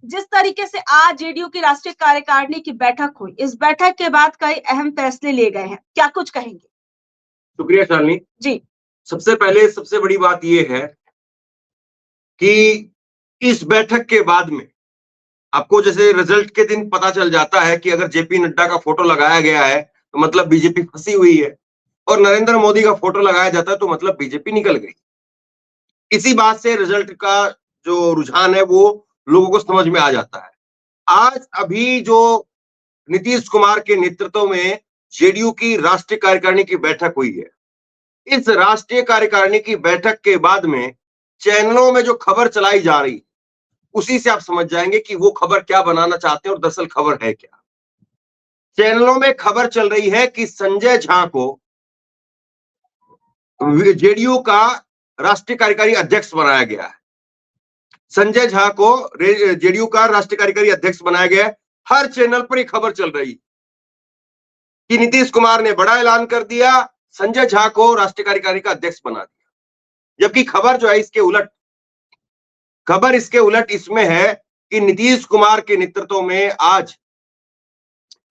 जिस तरीके से आज जेडीयू की राष्ट्रीय कार्यकारिणी की बैठक हुई, इस बैठक के बाद कई अहम फैसले लिए गए हैं, क्या कुछ कहेंगे? शुक्रिया शालिनी जी। सबसे पहले सबसे बड़ी बात यह है कि इस बैठक के बाद में आपको जैसे रिजल्ट के दिन पता चल जाता है कि अगर जेपी नड्डा का फोटो लगाया गया है तो मतलब बीजेपी फंसी हुई है, और नरेंद्र मोदी का फोटो लगाया जाता है तो मतलब बीजेपी निकल गई। इसी बात से रिजल्ट का जो रुझान है वो लोगों को समझ में आ जाता है। आज अभी जो नीतीश कुमार के नेतृत्व में जेडीयू की राष्ट्रीय कार्यकारिणी की बैठक हुई है, इस राष्ट्रीय कार्यकारिणी की बैठक के बाद में चैनलों में जो खबर चलाई जा रही, उसी से आप समझ जाएंगे कि वो खबर क्या बनाना चाहते हैं और दरअसल खबर है क्या। चैनलों में खबर चल रही है कि संजय झा को जेडीयू का राष्ट्रीय कार्यकारी अध्यक्ष बनाया गया है। संजय झा को जेडीयू का राष्ट्रीय कार्यकारी अध्यक्ष बनाया गया है। हर चैनल पर यह खबर चल रही कि नीतीश कुमार ने बड़ा ऐलान कर दिया, संजय झा को राष्ट्रीय कार्यकारी का अध्यक्ष बना दिया। जबकि खबर जो है इसके उलट, खबर इसके उलट इसमें है कि नीतीश कुमार के नेतृत्व में आज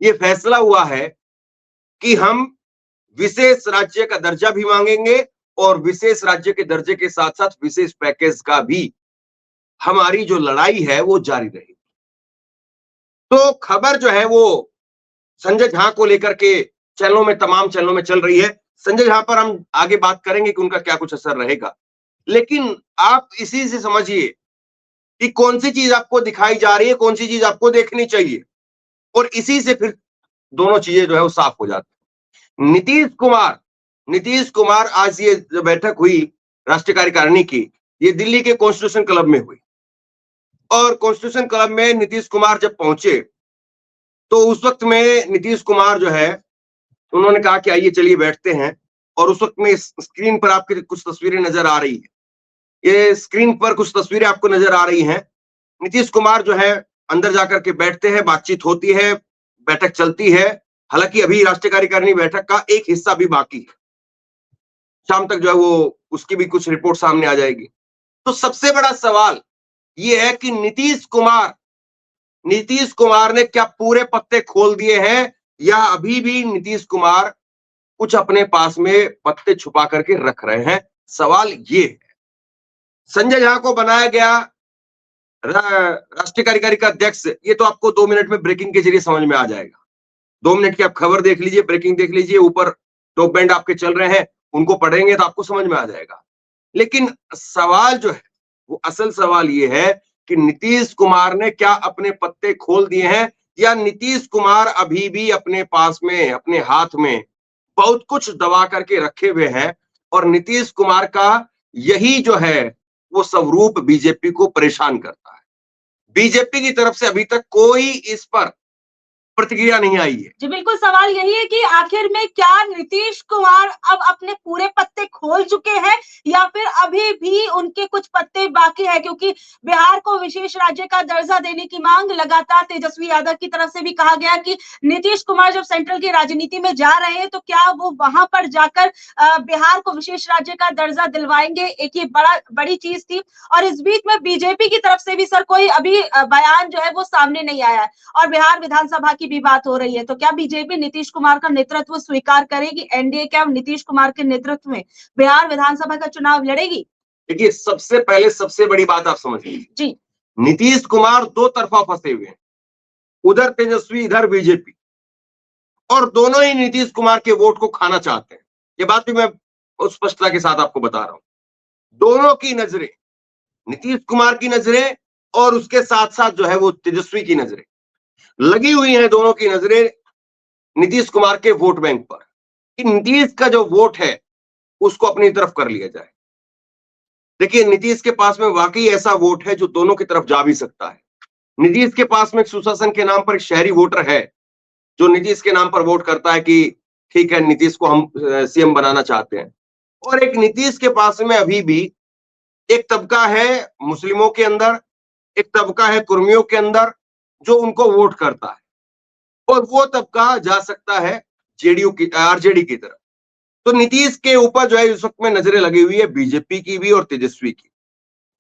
ये फैसला हुआ है कि हम विशेष राज्य का दर्जा भी मांगेंगे और विशेष राज्य के दर्जे के साथ साथ विशेष पैकेज का भी हमारी जो लड़ाई है वो जारी रहेगी। तो खबर जो है वो संजय झा को लेकर के चैनलों में, तमाम चैनलों में चल रही है। संजय झा पर हम आगे बात करेंगे कि उनका क्या कुछ असर रहेगा, लेकिन आप इसी से समझिए कि कौन सी चीज आपको दिखाई जा रही है, कौन सी चीज आपको देखनी चाहिए, और इसी से फिर दोनों चीजें जो है वो साफ हो जाती है। नीतीश कुमार आज ये जो बैठक हुई राष्ट्रीय कार्यकारिणी की, ये दिल्ली के कॉन्स्टिट्यूशन क्लब में हुई, और कॉन्स्टिट्यूशन क्लब में नीतीश कुमार जब पहुंचे तो उस वक्त में नीतीश कुमार जो है उन्होंने कहा कि आइए चलिए बैठते हैं, और उस वक्त में स्क्रीन पर आपकी कुछ तस्वीरें नजर आ रही है। ये स्क्रीन पर कुछ तस्वीरें आपको नजर आ रही हैं। नीतीश कुमार जो है अंदर जाकर के बैठते हैं, बातचीत होती है, बैठक चलती है। हालांकि अभी राष्ट्रीय कार्यकारिणी बैठक का एक हिस्सा भी बाकी है, शाम तक जो है वो उसकी भी कुछ रिपोर्ट सामने आ जाएगी। तो सबसे बड़ा सवाल ये है कि नीतीश कुमार ने क्या पूरे पत्ते खोल दिए हैं, या अभी भी नीतीश कुमार कुछ अपने पास में पत्ते छुपा करके रख रहे हैं? सवाल ये है। संजय झा को बनाया गया राष्ट्रीय कार्यकारी का अध्यक्ष, ये तो आपको 2 मिनट में ब्रेकिंग के जरिए समझ में आ जाएगा। 2 मिनट की आप खबर देख लीजिए, ब्रेकिंग देख लीजिए, ऊपर टॉप बैंड आपके चल रहे हैं, उनको पढ़ेंगे तो आपको समझ में आ जाएगा। लेकिन सवाल जो है वो असल सवाल ये है कि नीतीश कुमार ने क्या अपने पत्ते खोल दिए हैं, या नीतीश कुमार अभी भी अपने पास में, अपने हाथ में बहुत कुछ दबा करके रखे हुए हैं, और नीतीश कुमार का यही जो है वो स्वरूप बीजेपी को परेशान करता है। बीजेपी की तरफ से अभी तक कोई इस पर प्रतिक्रिया नहीं आई है। जी बिल्कुल, सवाल यही है कि आखिर में क्या नीतीश कुमार अब अपने पूरे पत्ते खोल चुके हैं, या फिर अभी भी उनके कुछ पत्ते बाकी है? क्योंकि बिहार को विशेष राज्य का दर्जा देने की मांग लगातार तेजस्वी यादव की तरफ से भी कहा गया कि नीतीश कुमार जब सेंट्रल की राजनीति में जा रहे हैं तो क्या वो वहां पर जाकर बिहार को विशेष राज्य का दर्जा दिलवाएंगे, एक ये बड़ी चीज थी। और इस बीच में बीजेपी की तरफ से भी सर कोई अभी बयान जो है वो सामने नहीं आया है, और बिहार विधानसभा की भी बात हो रही है। तो क्या बीजेपी नीतीश कुमार का नेतृत्व स्वीकार करेगी? एनडीए क्या नीतीश कुमार के नेतृत्व में बिहार विधानसभा का चुनाव लड़ेगी? देखिए, सबसे पहले सबसे बड़ी बात आप समझिए जी, नीतीश कुमार दो तरफा फंसे हुए हैं, उधर तेजस्वी, इधर बीजेपी, और दोनों ही नीतीश कुमार के वोट को खाना चाहते हैं। ये बात भी मैं स्पष्टता के साथ आपको बता रहा हूं। दोनों की नजरें, नीतीश कुमार की नजरें और उसके साथ साथ जो है वो तेजस्वी की नजरें लगी हुई हैं, दोनों की नजरें नीतीश कुमार के वोट बैंक पर, कि नीतीश का जो वोट है उसको अपनी तरफ कर लिया जाए। देखिए, नीतीश के पास में वाकई ऐसा वोट है जो दोनों की तरफ जा भी सकता है। नीतीश के पास में सुशासन के नाम पर एक शहरी वोटर है जो नीतीश के नाम पर वोट करता है कि ठीक है, नीतीश को हम सीएम बनाना चाहते हैं। और एक नीतीश के पास में अभी भी एक तबका है मुस्लिमों के अंदर, एक तबका है कुर्मियों के अंदर जो उनको वोट करता है, और वो तबका जा सकता है जेडीयू की, आरजेडी की तरफ। तो नीतीश के ऊपर जो है इस वक्त में नजरें लगी हुई है बीजेपी की भी और तेजस्वी की।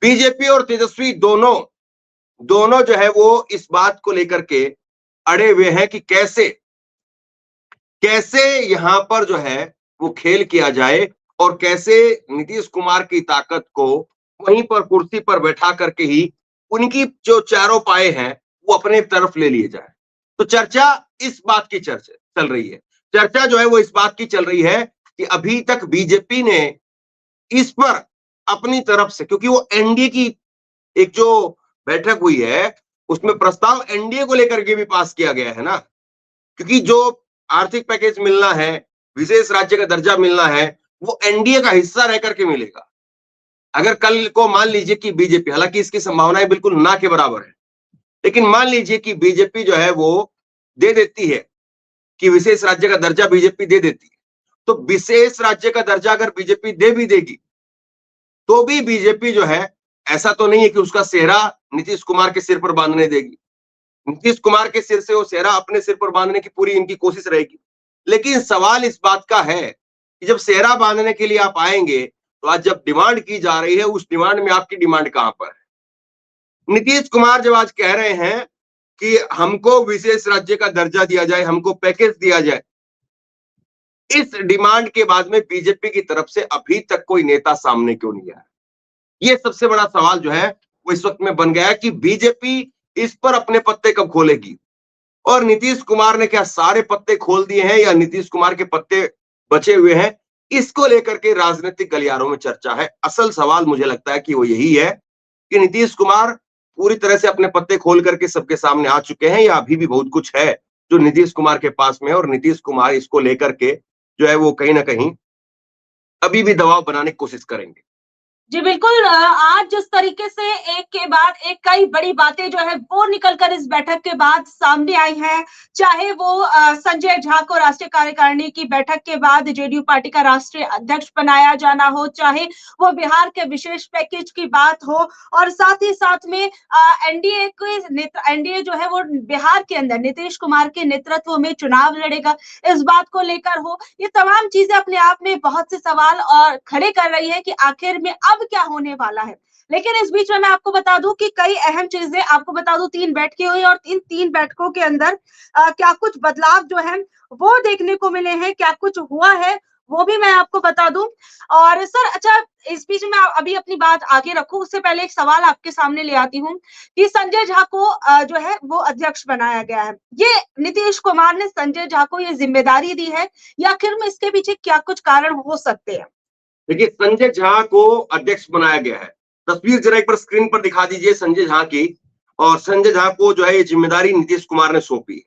बीजेपी और तेजस्वी दोनों दोनों जो है वो इस बात को लेकर के अड़े हुए हैं कि कैसे कैसे यहां पर जो है वो खेल किया जाए और कैसे नीतीश कुमार की ताकत को वहीं पर कुर्सी पर बैठा करके ही उनकी जो चारों पाए हैं वो अपने तरफ ले लिए जाए। तो चर्चा इस बात की चर्चा चल रही है। चर्चा जो है वो इस बात की चल रही है कि अभी तक बीजेपी ने इस पर अपनी तरफ से, क्योंकि वो एनडीए की एक जो बैठक हुई है उसमें प्रस्ताव एनडीए को लेकर के भी पास किया गया है ना, क्योंकि जो आर्थिक पैकेज मिलना है, विशेष राज्य का दर्जा मिलना है, वो एनडीए का हिस्सा रह करके मिलेगा। अगर कल को मान लीजिए कि बीजेपी, हालांकि इसकी संभावनाएं बिल्कुल ना के बराबर है, लेकिन मान लीजिए कि बीजेपी जो है वो दे देती है कि विशेष राज्य का दर्जा बीजेपी दे देती है, तो विशेष राज्य का दर्जा अगर बीजेपी दे भी देगी तो भी बीजेपी जो है, ऐसा तो नहीं है कि उसका सेहरा नीतीश कुमार के सिर पर बांधने देगी। नीतीश कुमार के सिर से वो सेहरा अपने सिर पर बांधने की पूरी इनकी कोशिश रहेगी। लेकिन सवाल इस बात का है कि जब सेहरा बांधने के लिए आप आएंगे तो आज जब डिमांड की जा रही है, उस डिमांड में आपकी डिमांड कहां पर है? नीतीश कुमार जब आज कह रहे हैं कि हमको विशेष राज्य का दर्जा दिया जाए, हमको पैकेज दिया जाए, इस डिमांड के बाद में बीजेपी की तरफ से अभी तक कोई नेता सामने क्यों नहीं आया? ये सबसे बड़ा सवाल जो है वो इस वक्त में बन गया है कि बीजेपी इस पर अपने पत्ते कब खोलेगी, और नीतीश कुमार ने क्या सारे पत्ते खोल दिए हैं या नीतीश कुमार के पत्ते बचे हुए हैं? इसको लेकर के राजनीतिक गलियारों में चर्चा है। असल सवाल मुझे लगता है कि वो यही है कि नीतीश कुमार पूरी तरह से अपने पत्ते खोल करके सबके सामने आ चुके हैं या अभी भी बहुत कुछ है जो नीतीश कुमार के पास में है, और नीतीश कुमार इसको लेकर के जो है वो कहीं ना कहीं अभी भी दबाव बनाने की कोशिश करेंगे। जी बिल्कुल, आज जिस तरीके से एक के बाद एक कई बड़ी बातें जो है वो निकलकर इस बैठक के बाद सामने आई हैं, चाहे वो संजय झा को राष्ट्रीय कार्यकारिणी की बैठक के बाद जेडीयू पार्टी का राष्ट्रीय अध्यक्ष बनाया जाना हो, चाहे वो बिहार के विशेष पैकेज की बात हो, और साथ ही साथ में एनडीए के नेता, एनडीए जो है वो बिहार के अंदर नीतीश कुमार के नेतृत्व में चुनाव लड़ेगा, इस बात को लेकर हो। ये तमाम चीजें अपने आप में बहुत से सवाल और खड़े कर रही है कि आखिर में अब क्या होने वाला है। लेकिन इस बीच में मैं आपको बता दूं कि कई अहम चीजें आपको बता दूं, 3 बैठकें हुई और इन 3 बैठकों के अंदर क्या कुछ बदलाव जो है वो देखने को मिले हैं, क्या कुछ हुआ है वो भी मैं आपको बता दूं। और सर अच्छा, इस बीच में अभी अपनी बात आगे रखूं उससे पहले एक सवाल आपके सामने ले आती हूँ कि संजय झा को जो है वो अध्यक्ष बनाया गया है, ये नीतीश कुमार ने संजय झा को ये जिम्मेदारी दी है या आखिर में इसके पीछे क्या कुछ कारण हो सकते हैं? देखिए, संजय झा को अध्यक्ष बनाया गया है। तस्वीर जरा एक बार स्क्रीन पर दिखा दीजिए संजय झा की, और संजय झा को जो है ये जिम्मेदारी नीतीश कुमार ने सौंपी है।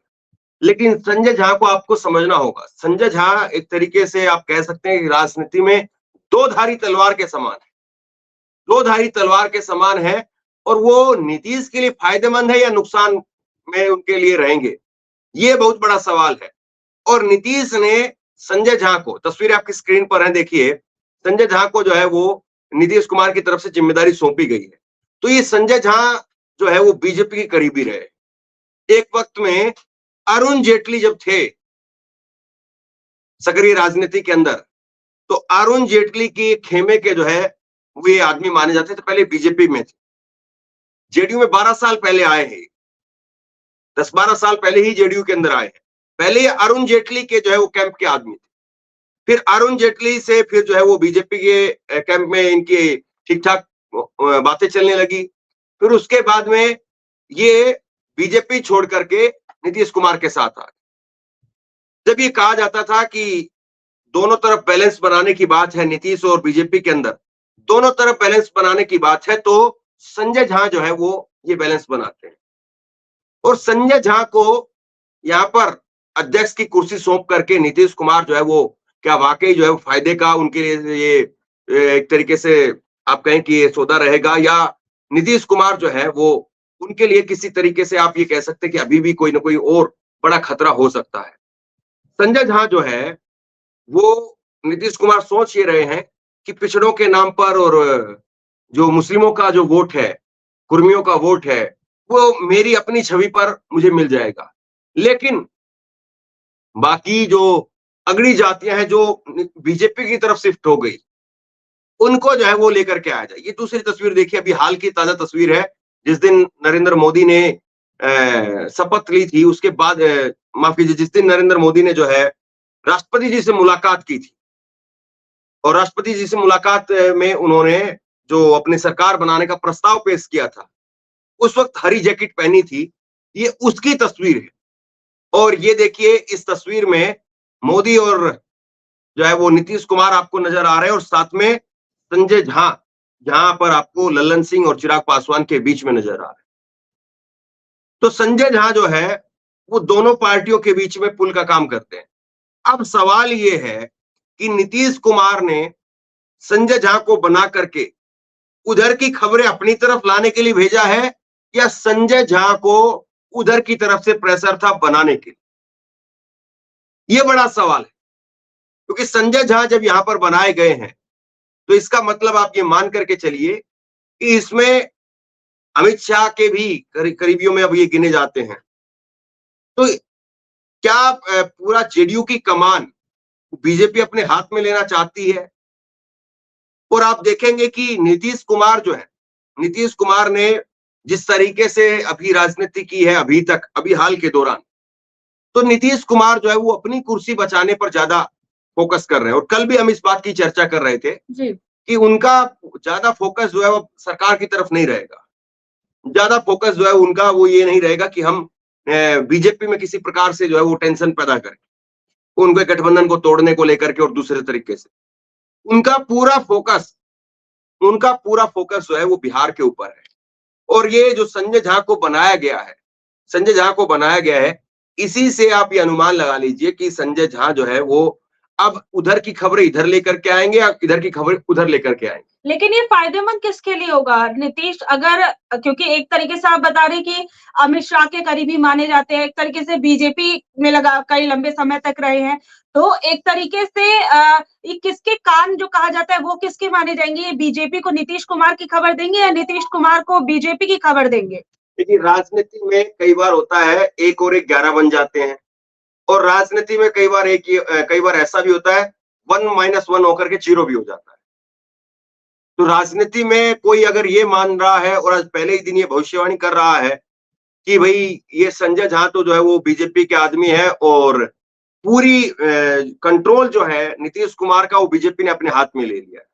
लेकिन संजय झा को आपको समझना होगा, संजय झा एक तरीके से आप कह सकते हैं कि राजनीति में दो धारी तलवार के समान है, दो धारी तलवार के समान है, और वो नीतीश के लिए फायदेमंद है या नुकसान में उनके लिए रहेंगे, ये बहुत बड़ा सवाल है। और नीतीश ने संजय झा को, तस्वीर आपकी स्क्रीन पर है देखिए, संजय झा को जो है वो नीतीश कुमार की तरफ से जिम्मेदारी सौंपी गई है। तो ये संजय झा जो है वो बीजेपी के करीबी रहे। एक वक्त में अरुण जेटली जब थे सक्रिय राजनीति के अंदर, तो अरुण जेटली के खेमे के जो है वो ये आदमी माने जाते थे, पहले बीजेपी में थे, जेडीयू में 12 साल पहले आए हैं, 10-12 साल पहले ही जेडीयू के अंदर आए हैं। पहले ये अरुण जेटली के जो है वो कैंप के आदमी थे, फिर अरुण जेटली से फिर जो है वो बीजेपी के कैंप में इनकी ठीक ठाक बातें चलने लगी। फिर उसके बाद में ये बीजेपी छोड़ करके नीतीश कुमार के साथ आए। जब ये कहा जाता था कि दोनों तरफ बैलेंस बनाने की बात है, नीतीश और बीजेपी के अंदर दोनों तरफ बैलेंस बनाने की बात है, तो संजय झा जो है वो ये बैलेंस बनाते हैं। और संजय झा को यहाँ पर अध्यक्ष की कुर्सी सौंप करके नीतीश कुमार जो है वो क्या वाकई जो है फायदे का उनके लिए ये एक तरीके से आप कहें कि ये सौदा रहेगा, या नीतीश कुमार जो है वो उनके लिए किसी तरीके से आप ये कह सकते हैं कि अभी भी कोई ना कोई और बड़ा खतरा हो सकता है। संजय झा जो है वो नीतीश कुमार सोच ये रहे हैं कि पिछड़ों के नाम पर और जो मुस्लिमों का जो वोट है, कुर्मियों का वोट है, वो मेरी अपनी छवि पर मुझे मिल जाएगा। लेकिन बाकी जो अगड़ी जातियां हैं जो बीजेपी की तरफ शिफ्ट हो गई, उनको जो है वो लेकर के आया जाए। ये दूसरी तस्वीर देखिए, अभी हाल की ताजा तस्वीर है, जिस दिन नरेंद्र मोदी ने शपथ ली थी, उसके बाद माफ कीजिए, जिस दिन नरेंद्र मोदी ने जो है राष्ट्रपति जी से मुलाकात की थी, और राष्ट्रपति जी से मुलाकात में उन्होंने जो अपनी सरकार बनाने का प्रस्ताव पेश किया था, उस वक्त हरी जैकेट पहनी थी, ये उसकी तस्वीर है। और ये देखिए, इस तस्वीर में मोदी और जो है वो नीतीश कुमार आपको नजर आ रहे हैं, और साथ में संजय झा, जहां पर आपको लल्लन सिंह और चिराग पासवान के बीच में नजर आ रहे हैं। तो संजय झा जो है वो दोनों पार्टियों के बीच में पुल का काम करते हैं। अब सवाल ये है कि नीतीश कुमार ने संजय झा को बना करके उधर की खबरें अपनी तरफ लाने के लिए भेजा है, या संजय झा को उधर की तरफ से प्रेशर था बनाने के लिए? यह बड़ा सवाल है, क्योंकि संजय झा जब यहां पर बनाए गए हैं तो इसका मतलब आप ये मान करके चलिए कि इसमें अमित शाह के भी करीबियों में अब ये गिने जाते हैं। तो क्या पूरा जेडीयू की कमान बीजेपी अपने हाथ में लेना चाहती है? और आप देखेंगे कि नीतीश कुमार जो है, नीतीश कुमार ने जिस तरीके से अभी राजनीति की है अभी तक, अभी हाल के दौरान, तो नीतीश कुमार जो है वो अपनी कुर्सी बचाने पर ज्यादा फोकस कर रहे हैं। और कल भी हम इस बात की चर्चा कर रहे थे कि उनका ज्यादा फोकस जो है वो सरकार की तरफ नहीं रहेगा, ज्यादा फोकस जो है उनका वो ये नहीं रहेगा कि हम बीजेपी में किसी प्रकार से जो है वो टेंशन पैदा करें, उनके गठबंधन को तोड़ने को लेकर के और दूसरे तरीके से। उनका पूरा फोकस जो है वो बिहार के ऊपर है। और ये जो संजय झा को बनाया गया है, संजय झा को बनाया गया है, इसी से आप ये अनुमान लगा लीजिए कि संजय झा जो है वो अब उधर की खबरें इधर लेकर के आएंगे या इधर की खबरें उधर लेकर के आएंगे। लेकिन ये फायदेमंद किसके लिए होगा नीतीश? अगर, क्योंकि एक तरीके से आप बता रहे कि अमित शाह के करीबी माने जाते हैं, एक तरीके से बीजेपी में लगा कई लंबे समय तक रहे हैं, तो एक तरीके से ये किसके कान जो कहा जाता है वो किसके माने जाएंगे? ये बीजेपी को नीतीश कुमार की खबर देंगे या नीतीश कुमार को बीजेपी की खबर देंगे? देखिए, राजनीति में कई बार होता है 1 और 1 11 बन जाते हैं, और राजनीति में कई बार ऐसा भी होता है 1 - 1 होकर के 0 भी हो जाता है। तो राजनीति में कोई अगर ये मान रहा है और आज पहले ही दिन ये भविष्यवाणी कर रहा है कि भाई ये संजय झा तो जो है वो बीजेपी के आदमी है, और पूरी कंट्रोल जो है नीतीश कुमार का वो बीजेपी ने अपने हाथ में ले लिया है,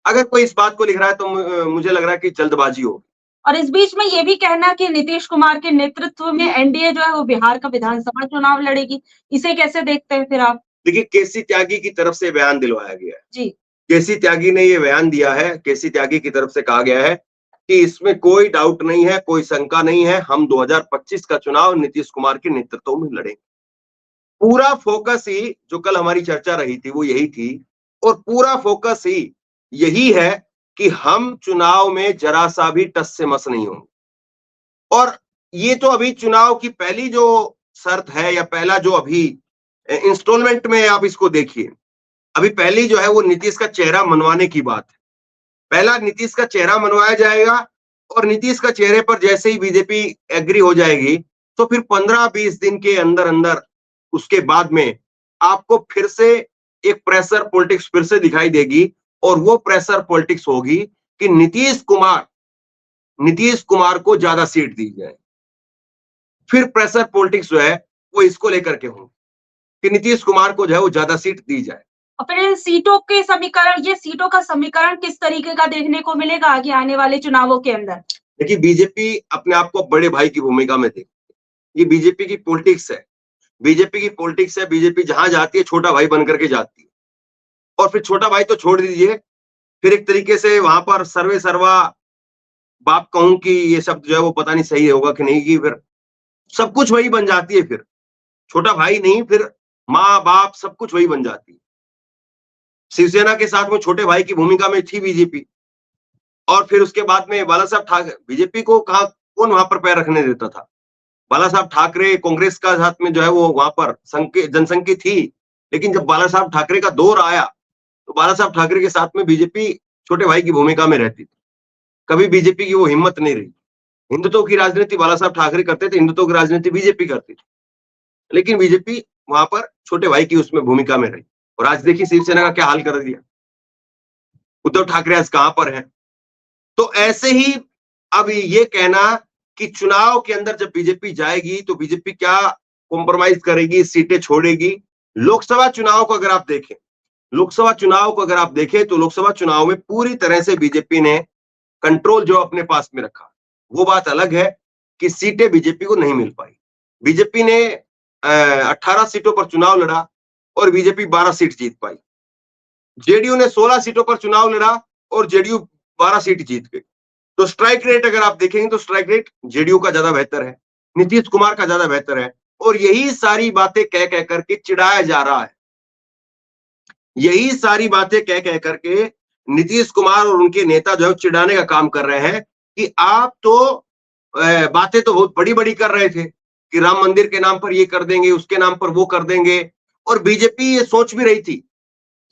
अगर कोई इस बात को लिख रहा है तो मुझे लग रहा है कि जल्दबाजी होगी। और इस बीच में ये भी कहना कि नीतीश कुमार के नेतृत्व में एनडीए जो है वो बिहार का विधानसभा चुनाव लड़ेगी, इसे कैसे देखते हैं फिर आप? देखिए, केसी त्यागी की तरफ से बयान दिलवाया गया है जी। केसी त्यागी ने ये बयान दिया है, केसी त्यागी की तरफ से कहा गया है कि इसमें कोई डाउट नहीं है, कोई शंका नहीं है, हम 2025 का चुनाव नीतीश कुमार के नेतृत्व में लड़ेंगे। पूरा फोकस ही, जो कल हमारी चर्चा रही थी वो यही थी, और पूरा फोकस ही यही है कि हम चुनाव में जरा सा भी टस से मस नहीं होंगे। और ये तो अभी चुनाव की पहली जो शर्त है, या पहला जो अभी इंस्टॉलमेंट में आप इसको देखिए, अभी पहली जो है वो नीतीश का चेहरा मनवाने की बात है। पहला नीतीश का चेहरा मनवाया जाएगा, और नीतीश का चेहरे पर जैसे ही बीजेपी एग्री हो जाएगी तो फिर 15-20 दिन के अंदर अंदर उसके बाद में आपको फिर से एक प्रेशर पॉलिटिक्स फिर से दिखाई देगी, और वो प्रेशर पॉलिटिक्स होगी कि नीतीश कुमार को ज्यादा सीट दी जाए। फिर प्रेशर पॉलिटिक्स जो है वो इसको लेकर के होंगे कि नीतीश कुमार को जो है वो ज्यादा सीट दी जाए। और फिर सीटों के समीकरण, ये सीटों का समीकरण किस तरीके का देखने को मिलेगा आगे आने वाले चुनावों के अंदर? देखिए, बीजेपी अपने आप को बड़े भाई की भूमिका में देखती है, ये बीजेपी की पॉलिटिक्स है। बीजेपी जहां जाती है छोटा भाई बनकर के जाती है, और फिर छोटा भाई तो छोड़ दीजिए, फिर एक तरीके से वहां पर सर्वे सर्वा बाप कहूं कि ये शब्द जो है वो पता नहीं सही होगा कि नहीं, कि फिर सब कुछ वही बन जाती है। फिर छोटा भाई नहीं, फिर माँ बाप सब कुछ वही बन जाती है। शिवसेना के साथ में छोटे भाई की भूमिका में थी बीजेपी, और फिर उसके बाद में बाला साहब ठाकरे, बीजेपी को कौन वहां पर पैर रखने देता था? बाला साहब ठाकरे कांग्रेस का साथ में जो है वो वहां पर जनसंघ की थी, लेकिन जब बाला साहब ठाकरे का दौर आया तो बाला साहब ठाकरे के साथ में बीजेपी छोटे भाई की भूमिका में रहती थी। कभी बीजेपी की वो हिम्मत नहीं रही। हिंदुत्व की राजनीति बाला साहब ठाकरे करते थे, हिंदुत्व की राजनीति बीजेपी करती थी, लेकिन बीजेपी वहां पर छोटे भाई की उसमें भूमिका में रही। और आज देखिए शिवसेना का क्या हाल कर दिया, उद्धव ठाकरे आज कहां पर है। तो ऐसे ही अब ये कहना कि चुनाव के अंदर जब बीजेपी जाएगी तो बीजेपी क्या कॉम्प्रोमाइज करेगी, सीटें छोड़ेगी। लोकसभा चुनाव को अगर आप देखें, लोकसभा चुनाव को अगर आप देखें तो लोकसभा चुनाव में पूरी तरह से बीजेपी ने कंट्रोल जो अपने पास में रखा। वो बात अलग है कि सीटें बीजेपी को नहीं मिल पाई। बीजेपी ने 18 सीटों पर चुनाव लड़ा और बीजेपी 12 सीट जीत पाई। जेडीयू ने 16 सीटों पर चुनाव लड़ा और जेडीयू 12 सीट जीत गई। तो स्ट्राइक रेट अगर आप देखेंगे तो स्ट्राइक रेट जेडीयू का ज्यादा बेहतर है, नीतीश कुमार का ज्यादा बेहतर है। और यही सारी बातें कह कह करके चिढ़ाया जा रहा है, यही सारी बातें कह कह करके नीतीश कुमार और उनके नेता जो है चिढ़ाने का काम कर रहे हैं कि आप तो बातें तो बहुत बड़ी बड़ी कर रहे थे कि राम मंदिर के नाम पर ये कर देंगे, उसके नाम पर वो कर देंगे। और बीजेपी ये सोच भी रही थी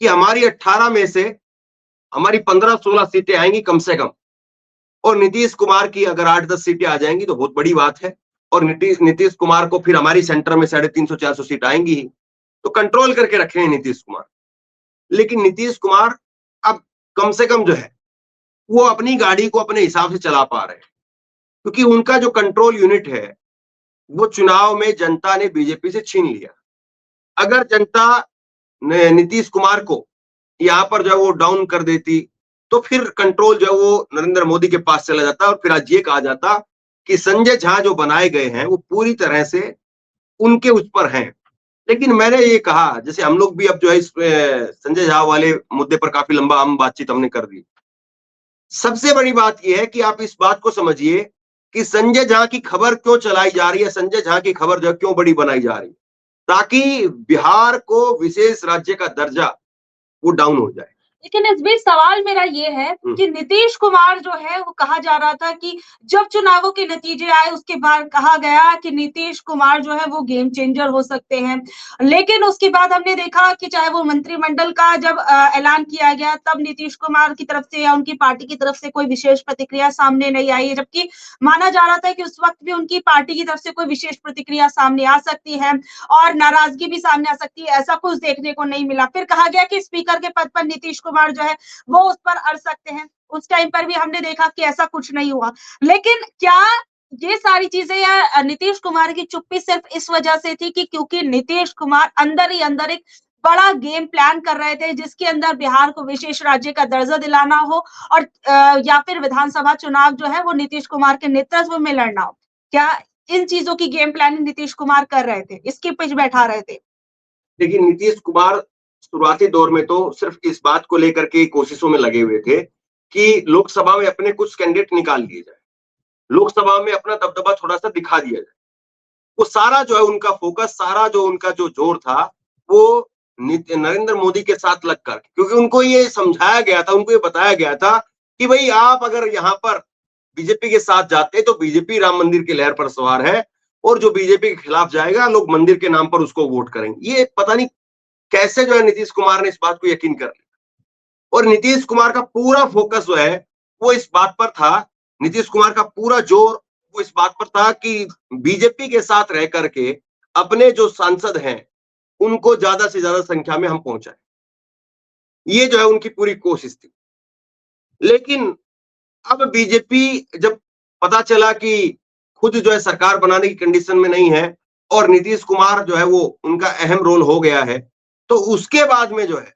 कि हमारी 18 में से हमारी 15-16 सीटें आएंगी कम से कम, और नीतीश कुमार की अगर 8-10 सीटें आ जाएंगी तो बहुत बड़ी बात है। और नीतीश कुमार को फिर हमारी सेंटर में 350-400 सीट आएंगी ही, तो कंट्रोल करके रखे हैं नीतीश कुमार। लेकिन नीतीश कुमार अब कम से कम जो है वो अपनी गाड़ी को अपने हिसाब से चला पा रहे हैं, क्योंकि उनका जो कंट्रोल यूनिट है वो चुनाव में जनता ने बीजेपी से छीन लिया। अगर जनता नीतीश कुमार को यहां पर जो है वो डाउन कर देती तो फिर कंट्रोल जो है वो नरेंद्र मोदी के पास चला जाता और फिर आज ये कहा जाता कि संजय झा जो बनाए गए हैं वो पूरी तरह से उनके उस पर हैं। लेकिन मैंने ये कहा, जैसे हम लोग भी अब जो है इस संजय झा वाले मुद्दे पर काफी लंबा हम बातचीत हमने कर दी। सबसे बड़ी बात यह है कि आप इस बात को समझिए कि संजय झा की खबर क्यों चलाई जा रही है, संजय झा की खबर जो क्यों बड़ी बनाई जा रही है, ताकि बिहार को विशेष राज्य का दर्जा वो डाउन हो जाए। लेकिन इस बीच सवाल मेरा ये है कि नीतीश कुमार जो है वो कहा जा रहा था कि जब चुनावों के नतीजे आए उसके बाद कहा गया कि नीतीश कुमार जो है वो गेम चेंजर हो सकते हैं। लेकिन उसके बाद हमने देखा कि चाहे वो मंत्रिमंडल का जब ऐलान किया गया तब नीतीश कुमार की तरफ से या उनकी पार्टी की तरफ से कोई विशेष प्रतिक्रिया सामने नहीं आई है, जबकि माना जा रहा था कि उस वक्त भी उनकी पार्टी की तरफ से कोई विशेष प्रतिक्रिया सामने आ सकती है और नाराजगी भी सामने आ सकती है। ऐसा कुछ देखने को नहीं मिला। फिर कहा गया कि स्पीकर के पद पर नीतीश कुमार जो है वो उस पर अड़ सकते हैं। उस टाइम पर भी हमने देखा कि ऐसा कुछ नहीं हुआ। लेकिन क्या ये सारी चीजें या नीतीश कुमार की चुप्पी सिर्फ इस वजह से थी कि क्योंकि नीतीश कुमार अंदर ही अंदर एक बड़ा गेम प्लान कर रहे थे जिसके अंदर बिहार को विशेष राज्य का दर्जा दिलाना हो और या फिर विधानसभा चुनाव जो है वो नीतीश कुमार के नेतृत्व में लड़ना हो? क्या इन चीजों की गेम प्लानिंग नीतीश कुमार कर रहे थे, इसके पिच बैठा रहे थे? देखिए, नीतीश कुमार शुरुआती दौर में तो सिर्फ इस बात को लेकर के कोशिशों में लगे हुए थे कि लोकसभा में अपने कुछ कैंडिडेट निकाल लिए जाए, लोकसभा में अपना दबदबा थोड़ा सा दिखा दिया जाए। वो सारा जो है उनका फोकस, सारा जो उनका जो जोर था वो नरेंद्र मोदी के साथ लगकर, क्योंकि उनको ये समझाया गया था, उनको ये बताया गया था कि भाई आप अगर यहाँ पर बीजेपी के साथ जाते तो बीजेपी राम मंदिर की लहर पर सवार है और जो बीजेपी के खिलाफ जाएगा लोग मंदिर के नाम पर उसको वोट करेंगे। ये पता नहीं कैसे जो है नीतीश कुमार ने इस बात को यकीन कर लिया और नीतीश कुमार का पूरा फोकस जो है वो इस बात पर था, नीतीश कुमार का पूरा जोर वो इस बात पर था कि बीजेपी के साथ रह करके अपने जो सांसद हैं उनको ज्यादा से ज्यादा संख्या में हम पहुंचाए। ये जो है उनकी पूरी कोशिश थी। लेकिन अब बीजेपी जब पता चला कि खुद जो है सरकार बनाने की कंडीशन में नहीं है और नीतीश कुमार जो है वो उनका अहम रोल हो गया है, तो उसके बाद में जो है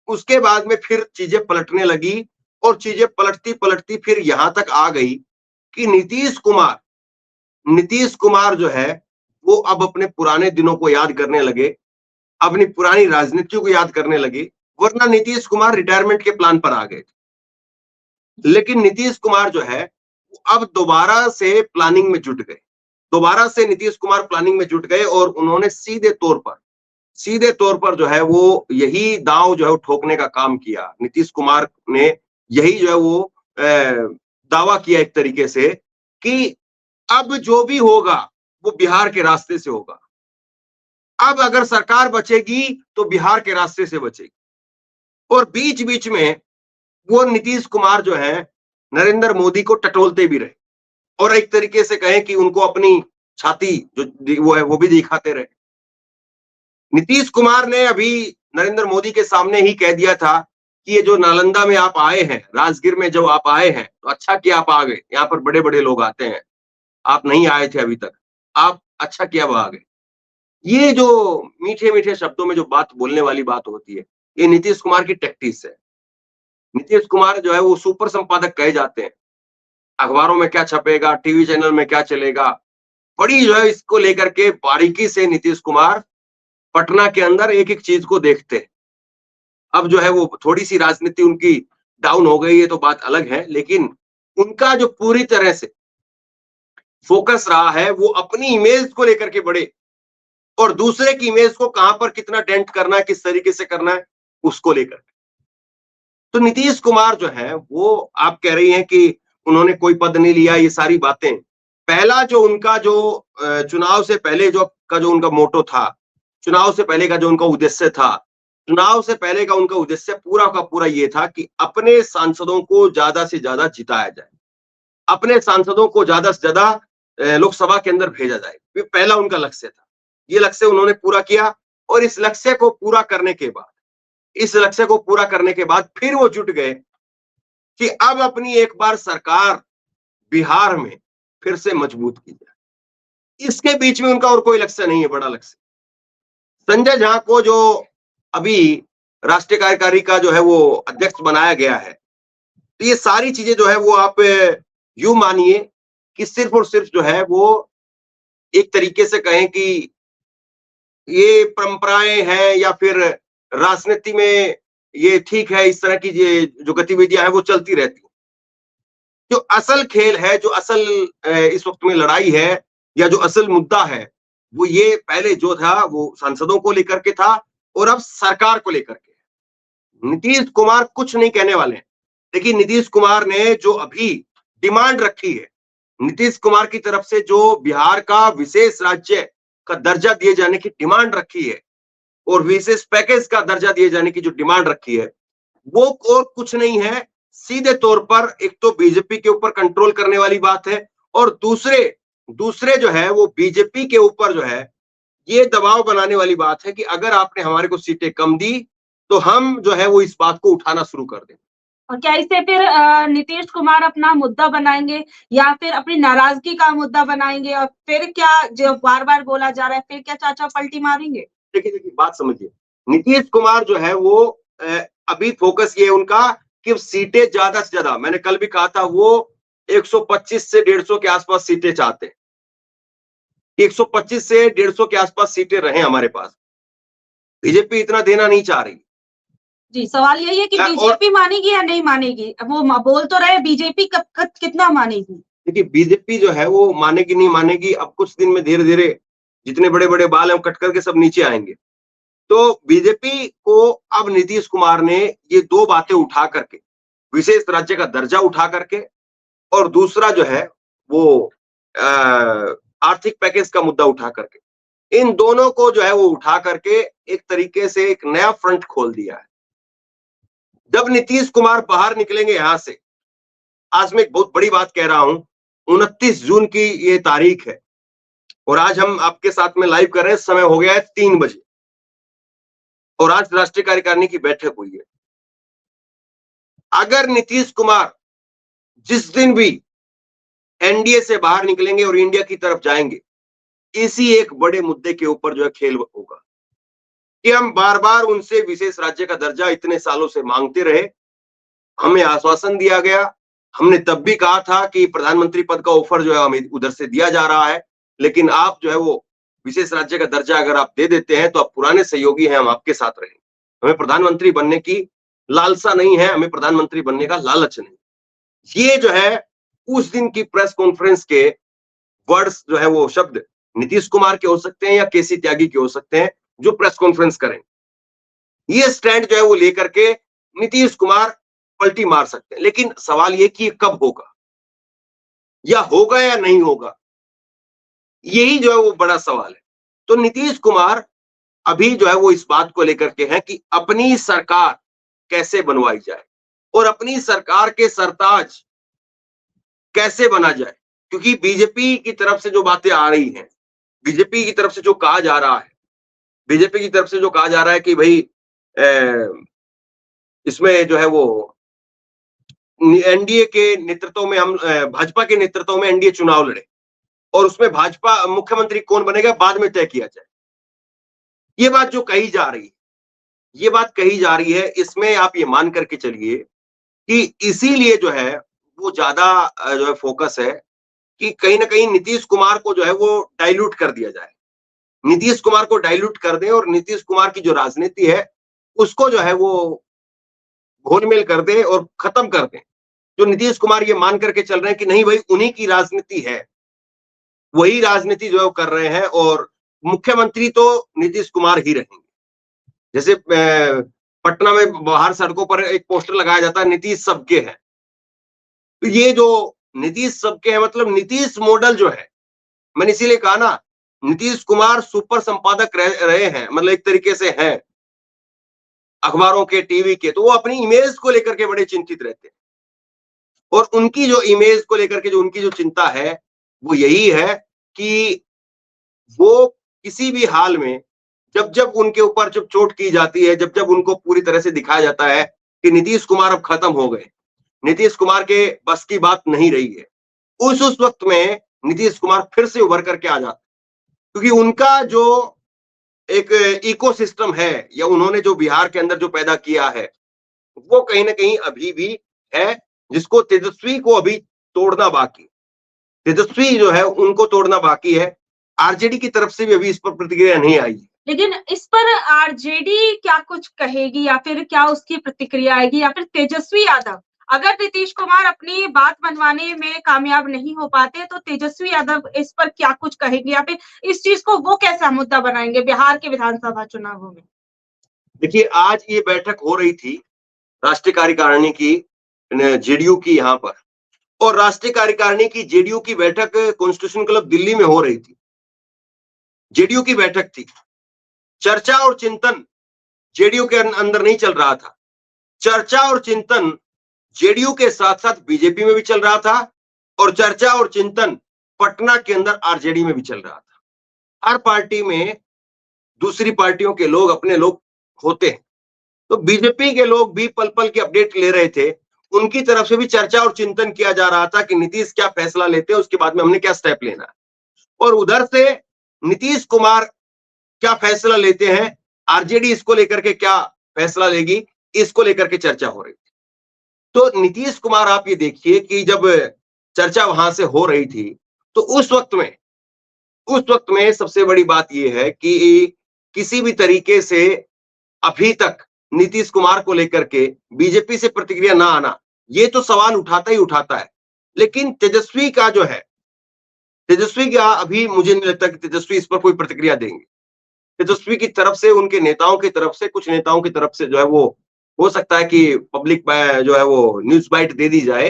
उसके बाद में फिर चीजें पलटने लगी और चीजें पलटती पलटती फिर यहां तक आ गई कि नीतीश कुमार जो है वो अब अपने पुराने दिनों को याद करने लगे, अपनी पुरानी राजनीति को याद करने लगे। वरना नीतीश कुमार रिटायरमेंट के प्लान पर आ गए थे, लेकिन नीतीश कुमार जो है अब दोबारा से प्लानिंग में जुट गए, दोबारा से नीतीश कुमार प्लानिंग में जुट गए और उन्होंने सीधे तौर पर जो है वो यही दांव जो है ठोकने का काम किया। नीतीश कुमार ने यही जो है वो दावा किया एक तरीके से कि अब जो भी होगा वो बिहार के रास्ते से होगा, अब अगर सरकार बचेगी तो बिहार के रास्ते से बचेगी। और बीच बीच में वो नीतीश कुमार जो है नरेंद्र मोदी को टटोलते भी रहे और एक तरीके से कहें कि उनको अपनी छाती जो वो है वो भी दिखाते रहे। नीतीश कुमार ने अभी नरेंद्र मोदी के सामने ही कह दिया था कि ये जो नालंदा में आप आए हैं, राजगीर में जब आप आए हैं, तो अच्छा किया आप आ गए। यहाँ पर बड़े-बड़े लोग आते हैं। आप नहीं आए थे अभी तक। आप अच्छा किया वो आ गए। ये जो मीठे-मीठे शब्दों में जो बात बोलने वाली बात होती है, ये नीतीश कुमार की टैक्टिक्स है। नीतीश कुमार जो है वो सुपर संपादक कहे जाते हैं। अखबारों में क्या छपेगा, टीवी चैनल में क्या चलेगा, बड़ी जो है इसको लेकर के बारीकी से नीतीश कुमार पटना के अंदर एक-एक चीज को देखते हैं। अब जो है वो थोड़ी-सी राजनीति उनकी डाउन हो गई है तो बात अलग है, लेकिन उनका जो पूरी तरह से फोकस रहा है वो अपनी इमेज को लेकर के बढ़े और दूसरे की इमेज को कहां पर कितना डेंट करना है, किस तरीके से करना है, उसको लेकर। तो नीतीश कुमार जो है वो आप कह रही हैं कि उन्होंने कोई पद नहीं लिया, ये सारी बातें। पहला जो उनका जो चुनाव से पहले जो उनका मोटो था, चुनाव से पहले का जो उनका उद्देश्य था, चुनाव से पहले का उनका उद्देश्य पूरा का पूरा ये था कि अपने सांसदों को ज्यादा से ज्यादा जिताया जाए, अपने सांसदों को ज्यादा से ज्यादा लोकसभा के अंदर भेजा जाए। ये पहला उनका लक्ष्य था। ये लक्ष्य उन्होंने पूरा किया और इस लक्ष्य को पूरा करने के बाद फिर वो जुट गए कि अब अपनी एक बार सरकार बिहार में फिर से मजबूत की जाए। इसके बीच में उनका और कोई लक्ष्य नहीं है, बड़ा लक्ष्य। संजय झा को जो अभी राष्ट्रीय कार्यकारी का जो है वो अध्यक्ष बनाया गया है, तो ये सारी चीजें जो है वो आप यूं मानिए कि सिर्फ और सिर्फ जो है वो एक तरीके से कहें कि ये परंपराएं हैं या फिर राजनीति में ये ठीक है, इस तरह की ये जो गतिविधियां हैं वो चलती रहती हैं। जो असल खेल है, जो असल इस वक्त में लड़ाई है या जो असल मुद्दा है, वो ये पहले जो था वो सांसदों को लेकर के था और अब सरकार को लेकर के। नीतीश कुमार कुछ नहीं कहने वाले हैं, लेकिन नीतीश कुमार ने जो अभी डिमांड रखी है, नीतीश कुमार की तरफ से जो बिहार का विशेष राज्य का दर्जा दिए जाने की डिमांड रखी है और विशेष पैकेज का दर्जा दिए जाने की जो डिमांड रखी है, वो और कुछ नहीं है। सीधे तौर पर एक तो बीजेपी के ऊपर कंट्रोल करने वाली बात है और दूसरे जो है वो बीजेपी के ऊपर जो है ये दबाव बनाने वाली बात है कि अगर आपने हमारे को सीटें कम दी तो हम जो है वो इस बात को उठाना शुरू कर दें। और क्या इसे फिर नीतीश कुमार अपना मुद्दा बनाएंगे या फिर अपनी नाराजगी का मुद्दा बनाएंगे और फिर क्या जो बार-बार बोला जा रहा है, फिर क्या चाचा पलटी मारेंगे? देखिए बात समझिए, नीतीश कुमार जो है वो अभी फोकस ये उनका कि सीटें ज्यादा से ज्यादा, मैंने कल भी कहा था, वो 125 से 150 के आसपास सीटें चाहते हैं। 125 से 150 के आसपास सीटें रहे हमारे पास। बीजेपी इतना देना नहीं चाह रही। जी, सवाल यही है कि बीजेपी मानेगी या नहीं मानेगी? वो बोल तो रहे बीजेपी कब कितना मानेगी? देखिए बीजेपी जो है वो मानेगी नहीं मानेगी, अब कुछ दिन में धीरे धीरे जितने बड़े बड़े बाल हैं कट करके सब नीचे आएंगे। तो बीजेपी को अब नीतीश कुमार ने ये दो बातें उठा करके, विशेष राज्य का दर्जा उठा करके और दूसरा जो है वो आर्थिक पैकेज का मुद्दा उठा करके, इन दोनों को जो है वो उठा करके एक तरीके से एक नया फ्रंट खोल दिया है। जब नीतीश कुमार बाहर निकलेंगे यहां से, आज मैं एक बहुत बड़ी बात कह रहा हूं, 29 जून की ये तारीख है और आज हम आपके साथ में लाइव कर रहे हैं, समय हो गया है 3 बजे और आज राष्ट्रीय कार्यकारिणी की बैठक हुई है। अगर नीतीश कुमार जिस दिन भी एनडीए से बाहर निकलेंगे और इंडिया की तरफ जाएंगे, इसी एक बड़े मुद्दे के ऊपर जो है खेल होगा कि हम बार बार उनसे विशेष राज्य का दर्जा इतने सालों से मांगते रहे, हमें आश्वासन दिया गया, हमने तब भी कहा था कि प्रधानमंत्री पद का ऑफर जो है हमें उधर से दिया जा रहा है, लेकिन आप जो है वो विशेष राज्य का दर्जा अगर आप दे देते हैं तो आप पुराने सहयोगी हैं, हम आपके साथ रहेंगे। हमें प्रधानमंत्री बनने की लालसा नहीं है, हमें प्रधानमंत्री बनने का लालच नहीं। ये जो है उस दिन की प्रेस कॉन्फ्रेंस के वर्ड्स जो है वो शब्द नीतीश कुमार के हो सकते हैं या केसी त्यागी के हो सकते हैं जो प्रेस कॉन्फ्रेंस करें। ये स्टैंड जो है वो लेकर के नीतीश कुमार पलटी मार सकते हैं, लेकिन सवाल ये कि कब होगा या नहीं होगा, यही जो है वो बड़ा सवाल है। तो नीतीश कुमार अभी जो है वो इस बात को लेकर के हैं कि अपनी सरकार कैसे बनवाई जाए और अपनी सरकार के सरताज कैसे बना जाए, क्योंकि बीजेपी की तरफ से जो बातें आ रही हैं, बीजेपी की तरफ से जो कहा जा रहा है, बीजेपी की तरफ से जो कहा जा रहा है कि भाई इसमें जो है वो एनडीए के नेतृत्व में हम भाजपा के नेतृत्व में एनडीए चुनाव लड़े और उसमें भाजपा मुख्यमंत्री कौन बनेगा बाद में तय किया जाए। ये बात जो कही जा रही है, ये बात कही जा रही है, इसमें आप ये मान करके चलिए कि इसीलिए जो है वो ज्यादा जो है फोकस है कि कहीं ना कहीं नीतीश कुमार को जो है वो डाइल्यूट कर दिया जाए, नीतीश कुमार को डाइल्यूट कर दें और नीतीश कुमार की जो राजनीति है उसको जो है वो घोलमेल कर दें और खत्म कर दें। जो नीतीश कुमार ये मान करके चल रहे हैं कि नहीं भाई उन्हीं की राजनीति है, वही राजनीति जो है वो कर रहे हैं और मुख्यमंत्री तो नीतीश कुमार ही रहेंगे। जैसे पटना में बाहर सड़कों पर एक पोस्टर लगाया जाता है, नीतीश सबके है। तो ये जो नीतीश सबके है मतलब नीतीश मॉडल जो है, मैंने इसीलिए कहा ना, नीतीश कुमार सुपर संपादक रहे हैं, मतलब एक तरीके से हैं अखबारों के, टीवी के, तो वो अपनी इमेज को लेकर के बड़े चिंतित रहते हैं और उनकी जो इमेज को लेकर के जो उनकी जो चिंता है वो यही है कि वो किसी भी हाल में जब जब उनके ऊपर जब चोट की जाती है, जब जब उनको पूरी तरह से दिखाया जाता है कि नीतीश कुमार अब खत्म हो गए, नीतीश कुमार के बस की बात नहीं रही है, उस वक्त में नीतीश कुमार फिर से उभर करके आ जाते, क्योंकि उनका जो एक इकोसिस्टम है या उन्होंने जो बिहार के अंदर जो पैदा किया है वो कहीं ना कहीं अभी भी है, जिसको तेजस्वी को अभी तोड़ना बाकी, तेजस्वी जो है उनको तोड़ना बाकी है। आरजेडी की तरफ से भी अभी इस पर प्रतिक्रिया नहीं आई है। लेकिन इस पर आरजेडी क्या कुछ कहेगी या फिर क्या उसकी प्रतिक्रिया आएगी या फिर तेजस्वी यादव, अगर नीतीश कुमार अपनी बात मनवाने में कामयाब नहीं हो पाते तो तेजस्वी यादव इस पर क्या कुछ कहेंगे या फिर इस चीज को वो कैसा मुद्दा बनाएंगे बिहार के विधानसभा चुनावों में? देखिए आज ये बैठक हो रही थी राष्ट्रीय कार्यकारिणी की जेडीयू की यहाँ पर, और राष्ट्रीय कार्यकारिणी की जेडीयू की बैठक कॉन्स्टिट्यूशन क्लब दिल्ली में हो रही थी, जेडीयू की बैठक थी। चर्चा और चिंतन जेडीयू के अंदर नहीं चल रहा था, चर्चा और चिंतन जेडीयू के साथ साथ बीजेपी में भी चल रहा था और चर्चा और चिंतन पटना के अंदर आरजेडी में भी चल रहा था। हर पार्टी में दूसरी पार्टियों के लोग अपने लोग होते हैं, तो बीजेपी के लोग भी पल पल की अपडेट ले रहे थे, उनकी तरफ से भी चर्चा और चिंतन किया जा रहा था कि नीतीश क्या फैसला लेते हैं, उसके बाद में हमने क्या स्टेप लेना है, और उधर से नीतीश कुमार क्या फैसला लेते हैं, आरजेडी इसको लेकर के क्या फैसला लेगी, इसको लेकर के चर्चा हो रही थी। तो नीतीश कुमार आप ये देखिए कि जब चर्चा वहां से हो रही थी तो उस वक्त में सबसे बड़ी बात यह है कि किसी भी तरीके से अभी तक नीतीश कुमार को लेकर के बीजेपी से प्रतिक्रिया ना आना, ये तो सवाल उठाता ही उठाता है। लेकिन तेजस्वी का जो है, तेजस्वी का अभी मुझे नहीं लगता कि तेजस्वी इस पर कोई प्रतिक्रिया देंगे। तेजस्वी की तरफ से, उनके नेताओं की तरफ से, कुछ नेताओं की तरफ से जो है वो हो सकता है कि पब्लिक जो है वो न्यूज बाइट दे दी जाए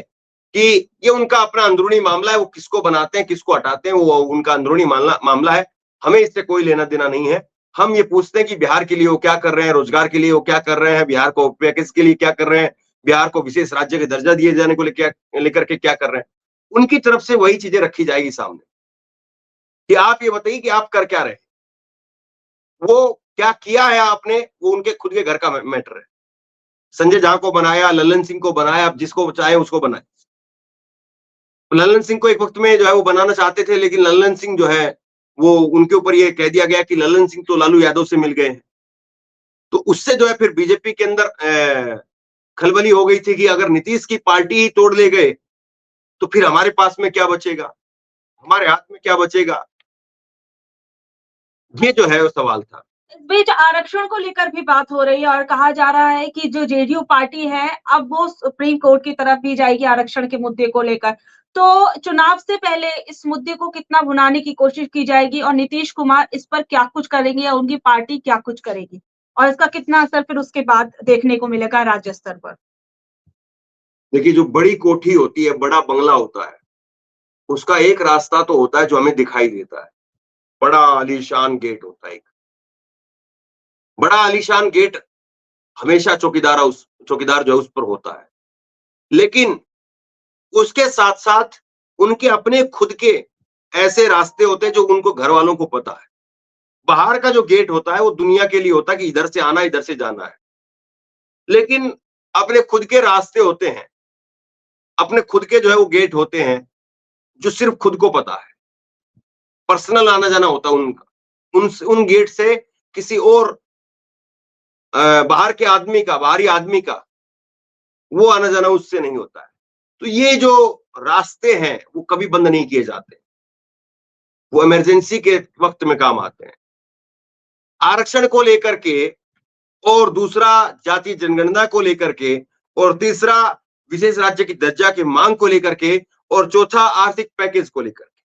कि ये उनका अपना अंदरूनी मामला है, वो किसको बनाते हैं किसको हटाते हैं वो उनका अंदरूनी मामला है, हमें इससे कोई लेना देना नहीं है। हम ये पूछते हैं कि बिहार के लिए वो क्या कर रहे हैं, रोजगार के लिए वो क्या कर रहे हैं, बिहार को पैकेज के लिए क्या कर रहे हैं, बिहार को विशेष राज्य का दर्जा दिए जाने को लेकर के क्या कर रहे हैं। उनकी तरफ से वही चीजें रखी जाएगी सामने कि आप ये बताइए कि आप कर क्या रहे हैं, वो क्या किया है आपने, वो उनके खुद के घर का मैटर है। संजय झा को बनाया, लल्लन सिंह को बनाया, आप जिसको चाहे उसको बनाए। लल्लन सिंह को एक वक्त में जो है वो बनाना चाहते थे, लेकिन लल्लन सिंह जो है वो उनके ऊपर ये कह दिया गया कि लल्लन सिंह तो लालू यादव से मिल गए हैं। तो उससे जो है फिर बीजेपी के अंदर खलबली हो गई थी कि अगर नीतीश की पार्टी ही तोड़ ले गए तो फिर हमारे पास में क्या बचेगा, हमारे हाथ में क्या बचेगा, ये जो है वो सवाल था। इस बीच आरक्षण को लेकर भी बात हो रही है और कहा जा रहा है कि जो जेडीयू पार्टी है अब वो सुप्रीम कोर्ट की तरफ भी जाएगी आरक्षण के मुद्दे को लेकर। तो चुनाव से पहले इस मुद्दे को कितना भुनाने की कोशिश की जाएगी और नीतीश कुमार इस पर क्या कुछ करेंगे या उनकी पार्टी क्या कुछ करेगी और इसका कितना असर फिर उसके बाद देखने को मिलेगा राज्य स्तर पर? देखिए जो बड़ी कोठी होती है, बड़ा बंगला होता है, उसका एक रास्ता तो होता है जो हमें दिखाई देता है, बड़ा आलीशान गेट होता है। एक बड़ा आलीशान गेट हमेशा चौकीदार जो है उस पर होता है, लेकिन उसके साथ साथ उनके अपने खुद के ऐसे रास्ते होते हैं जो उनको घर वालों को पता है। बाहर का जो गेट होता है वो दुनिया के लिए होता है कि इधर से आना, इधर से जाना है। लेकिन अपने खुद के रास्ते होते हैं, अपने खुद के जो है वो गेट होते हैं, जो सिर्फ खुद को पता है, पर्सनल आना जाना होता है उनका। उन गेट से किसी और बाहरी आदमी का वो आना जाना उससे नहीं होता है। तो ये जो रास्ते हैं वो कभी बंद नहीं किए जाते, वो इमरजेंसी के वक्त में काम आते हैं। आरक्षण को लेकर के, और दूसरा जाति जनगणना को लेकर के, और तीसरा विशेष राज्य की दर्जा की मांग को लेकर के, और चौथा आर्थिक पैकेज को लेकर के।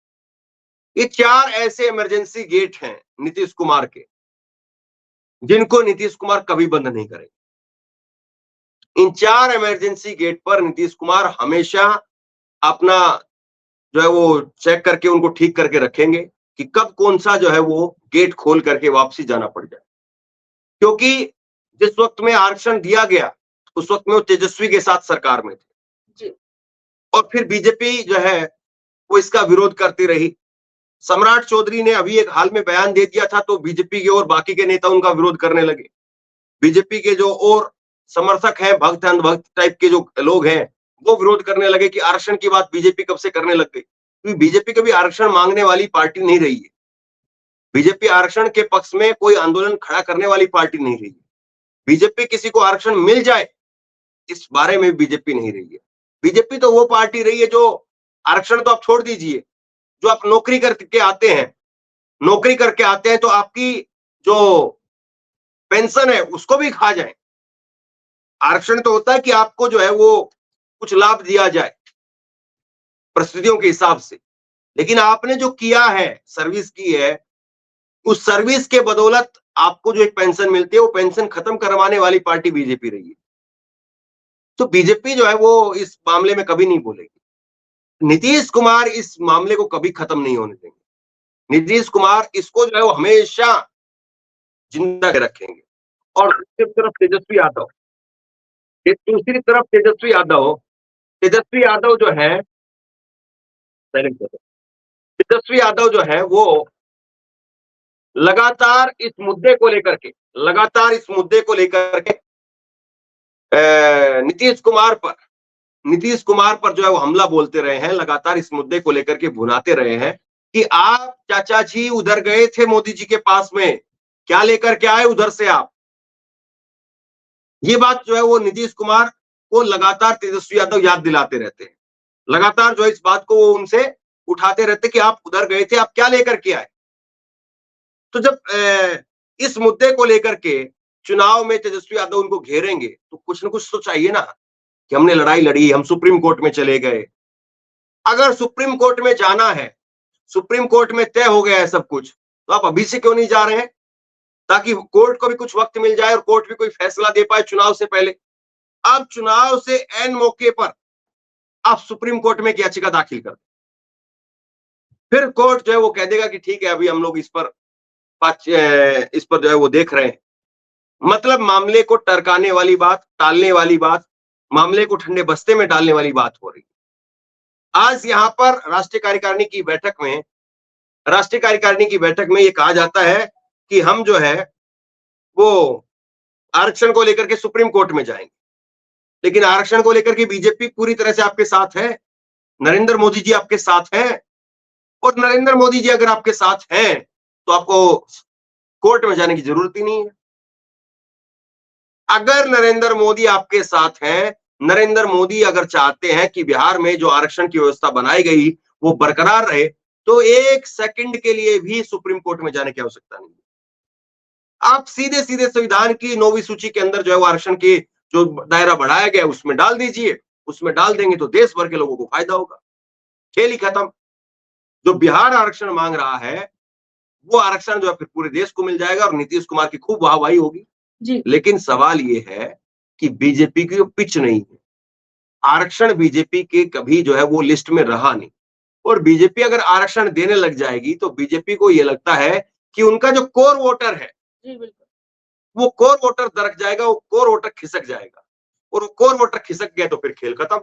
ये 4 ऐसे इमरजेंसी गेट हैं नीतीश कुमार के, जिनको नीतीश कुमार कभी बंद नहीं करेंगे। इन 4 इमरजेंसी गेट पर नीतीश कुमार हमेशा अपना जो है वो चेक करके उनको ठीक करके रखेंगे कि कब कौन सा जो है वो गेट खोल करके वापसी जाना पड़ जाए। क्योंकि जिस वक्त में आरक्षण दिया गया उस वक्त में वो तेजस्वी के साथ सरकार में थे जी। और फिर बीजेपी जो है वो इसका विरोध करती रही। सम्राट चौधरी ने अभी एक हाल में बयान दे दिया था तो बीजेपी के और बाकी के नेता उनका विरोध करने लगे। बीजेपी के जो और समर्थक हैं, भक्त अंधभक्त टाइप के जो लोग हैं, वो विरोध करने लगे कि आरक्षण की बात बीजेपी कब से करने लग गई। क्योंकि बीजेपी कभी आरक्षण मांगने वाली पार्टी नहीं रही है। बीजेपी आरक्षण के पक्ष में कोई आंदोलन खड़ा करने वाली पार्टी नहीं रही है। बीजेपी किसी को आरक्षण मिल जाए इस बारे में बीजेपी नहीं रही है। बीजेपी तो वो पार्टी रही है जो आरक्षण तो आप छोड़ दीजिए, जो आप नौकरी करके आते हैं तो आपकी जो पेंशन है उसको भी खा जाए। आरक्षण तो होता है कि आपको जो है वो कुछ लाभ दिया जाए परिस्थितियों के हिसाब से, लेकिन आपने जो किया है, सर्विस की है, उस सर्विस के बदौलत आपको जो एक पेंशन मिलती है वो पेंशन खत्म करवाने वाली पार्टी बीजेपी रही है। तो बीजेपी जो है वो इस मामले में कभी नहीं बोलेगी। नीतीश कुमार इस मामले को कभी खत्म नहीं होने देंगे। नीतीश कुमार इसको जो है वो हमेशा जिंदा रखेंगे। और दूसरी तरफ तेजस्वी यादव जो है, तेजस्वी यादव जो है वो लगातार इस मुद्दे को लेकर के नीतीश कुमार पर जो है वो हमला बोलते रहे हैं, लगातार इस मुद्दे को लेकर के भुनाते रहे हैं कि आप चाचा जी उधर गए थे मोदी जी के पास में, क्या लेकर के आए उधर से आप। ये बात जो है वो नीतीश कुमार को लगातार तेजस्वी यादव याद दिलाते रहते हैं। लगातार जो है इस बात को वो उनसे उठाते रहते कि आप उधर गए थे, आप क्या लेकर के आए। तो जब इस मुद्दे को लेकर के चुनाव में तेजस्वी यादव उनको घेरेंगे तो कुछ ना कुछ तो चाहिए ना कि हमने लड़ाई लड़ी, हम सुप्रीम कोर्ट में चले गए। अगर सुप्रीम कोर्ट में जाना है, सुप्रीम कोर्ट में तय हो गया है सब कुछ, तो आप अभी से क्यों नहीं जा रहे हैं, ताकि कोर्ट को भी कुछ वक्त मिल जाए और कोर्ट भी कोई फैसला दे पाए चुनाव से पहले। अब चुनाव से एन मौके पर आप सुप्रीम कोर्ट में याचिका दाखिल कर, फिर कोर्ट जो है वो कह देगा कि ठीक है अभी हम लोग इस पर जो है वो देख रहे हैं। मतलब मामले को टरकाने वाली बात, टालने वाली बात, मामले को ठंडे बस्ते में डालने वाली बात हो रही है। आज यहां पर राष्ट्रीय कार्यकारिणी की बैठक में ये कहा जाता है कि हम जो है वो आरक्षण को लेकर के सुप्रीम कोर्ट में जाएंगे, लेकिन आरक्षण को लेकर के बीजेपी पूरी तरह से आपके साथ है, नरेंद्र मोदी जी आपके साथ हैं, और नरेंद्र मोदी जी अगर आपके साथ हैं तो आपको कोर्ट में जाने की जरूरत ही नहीं है। अगर नरेंद्र मोदी आपके साथ हैं, नरेंद्र मोदी अगर चाहते हैं कि बिहार में जो आरक्षण की व्यवस्था बनाई गई वो बरकरार रहे, तो 1 सेकंड के लिए भी सुप्रीम कोर्ट में जाने की आवश्यकता नहीं है। आप सीधे सीधे संविधान की 9वीं सूची के अंदर जो है वो आरक्षण की जो दायरा बढ़ाया गया उसमें डाल दीजिए, उसमें डाल देंगे तो देश भर के लोगों को फायदा होगा, खेल ही खत्म। जो बिहार आरक्षण मांग रहा है वो आरक्षण जो है फिर पूरे देश को मिल जाएगा और नीतीश कुमार की खूब वाहवाही होगी जी। लेकिन सवाल ये है कि बीजेपी की पिच नहीं है। आरक्षण बीजेपी के कभी जो है वो लिस्ट में रहा नहीं, और बीजेपी अगर आरक्षण देने लग जाएगी तो बीजेपी को ये लगता है कि उनका जो कोर वोटर है जी बिल्कुल, वो कोर वोटर दरक जाएगा, वो कोर वोटर खिसक जाएगा, और वो कोर वोटर खिसक गया तो फिर खेल खत्म।